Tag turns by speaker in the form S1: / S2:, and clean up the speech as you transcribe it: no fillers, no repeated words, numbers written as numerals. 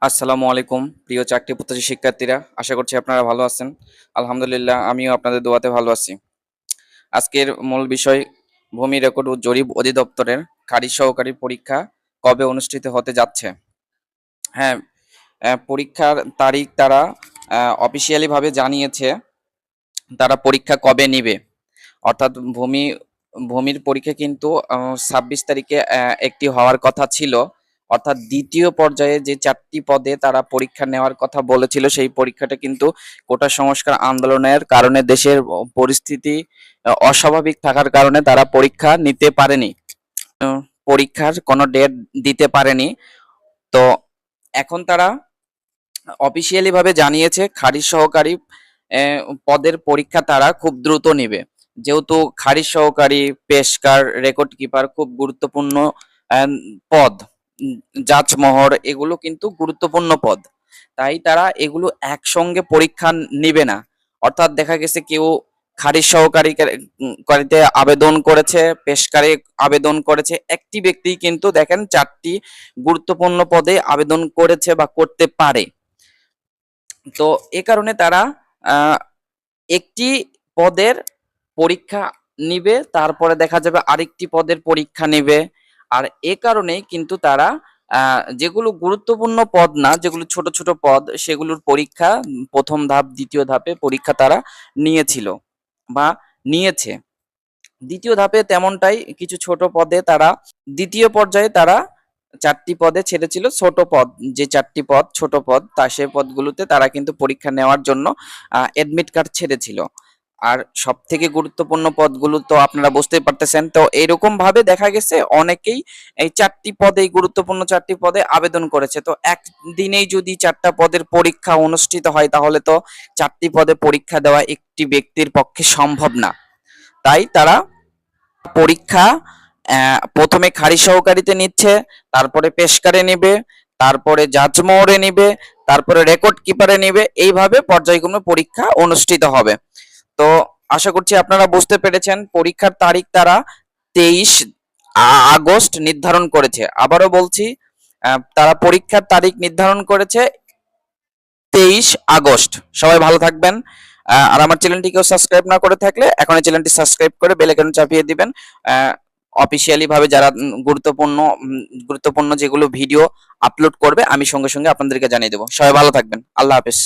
S1: আসসালামু আলাইকুম প্রিয় চাকরি প্রত্যাশী শিক্ষার্থীরা, আশা করছি আপনারা ভালো আছেন। আলহামদুলিল্লাহ, আমিও আপনাদের দোয়াতে ভালো আছি। আজকের মূল বিষয়, ভূমি রেকর্ড ও জরিপ অধিদপ্তরের খারিজ সহকারী পরীক্ষা কবে অনুষ্ঠিত হতে যাচ্ছে। হ্যাঁ, পরীক্ষার তারিখ তারা অফিসিয়ালি ভাবে জানিয়েছে। তারা পরীক্ষা কবে নিবে, অর্থাৎ ভূমির পরীক্ষা কিন্তু ২৬ তারিখে একটি হওয়ার কথা ছিল। অর্থাৎ দ্বিতীয় পর্যায়ে যে ৪টি পদে তারা পরীক্ষা নেওয়ার কথা বলেছিল, সেই পরীক্ষাটা কিন্তু কোটা সংস্কার আন্দোলনের কারণে দেশের পরিস্থিতি অস্বাভাবিক থাকার কারণে তারা পরীক্ষা নিতে পারেনি। উম, পরীক্ষার কোনো ডেট দিতে পারেনি। তো এখন তারা অফিসিয়ালি ভাবে জানিয়েছে খারিজ সহকারী পদের পরীক্ষা তারা খুব দ্রুত নেবে। যেহেতু খারিজ সহকারী, পেশকার, রেকর্ড কিপার খুব গুরুত্বপূর্ণ আহ, পদ, জাজমোহর এগুলো কিন্তু গুরুত্বপূর্ণ পদ। তাই তারা এগুলো একসঙ্গে পরীক্ষা নিবে না। অর্থাৎ দেখা গেছে কেউ খারিজ সহকারী কারিতে আবেদন করেছে, পেশকারে আবেদন করেছে, একটি ব্যক্তি কিন্তু দেখেন 4টি গুরুত্বপূর্ণ পদে আবেদন করেছে বা করতে পারে। তো এ কারণে তারা আহ, একটি পদের পরীক্ষা নিবে, তারপরে দেখা যাবে আরেকটি পদের পরীক্ষা নিবে। আর এ কারণেই কিন্তু তারা যেগুলো গুরুত্বপূর্ণ পদ না, যেগুলো ছোট ছোট পদ, সেগুলোর পরীক্ষা প্রথম ধাপ, দ্বিতীয় ধাপে পরীক্ষা তারা নিয়েছিল বা নিয়েছে। দ্বিতীয় ধাপে তেমনটাই কিছু ছোট পদে তারা, দ্বিতীয় পর্যায়ে তারা 4টি পদে ছেড়েছিল ছোট পদ। যে 4টি পদ ছোট পদ, সেই পদগুলোতে তারা কিন্তু পরীক্ষা নেওয়ার জন্য অ্যাডমিট কার্ড ছেড়েছিল। আর সব থেকে গুরুত্বপূর্ণ পদগুলো তো আপনারা বুঝতেই পারতেছেন। তো এরকম ভাবে দেখা গেছে অনেকেই এই 4টি পদে, গুরুত্বপূর্ণ 4টি পদে আবেদন করেছে। তো একদিনেই যদি 4টা পদের পরীক্ষা অনুষ্ঠিত হয়, তাহলে তো 4টি পদে পরীক্ষা দেওয়া একটি ব্যক্তির পক্ষে সম্ভব না। তাই তারা পরীক্ষা প্রথমে খারিজ সহকারীতে নিচ্ছে, তারপরে পেশকারে নিবে, তারপরে জাজমোহরে নিবে, তারপরে রেকর্ড কিপারে নিবে। এইভাবে পর্যায়ক্রমে পরীক্ষা অনুষ্ঠিত হবে। তো আশা করছি আপনারা বুঝতে পেরেছেন। পরীক্ষার তারিখ তারা 23 আগস্ট নির্ধারণ করেছে। আবারও বলছি, তারা পরীক্ষার তারিখ নির্ধারণ করেছে 23 আগস্ট। সবাই ভালো থাকবেন। আর আমার চ্যানেলটিকেও সাবস্ক্রাইব না করে থাকলে এখন এই চ্যানেলটি সাবস্ক্রাইব করে বেল আইকন চাপিয়ে দিবেন। অফিসিয়ালি ভাবে যারা গুরুত্বপূর্ণ যেগুলো ভিডিও আপলোড করবে, আমি সঙ্গে সঙ্গে আপনাদেরকে জানিয়ে দেবো। সবাই ভালো থাকবেন। আল্লাহ হাফেজ।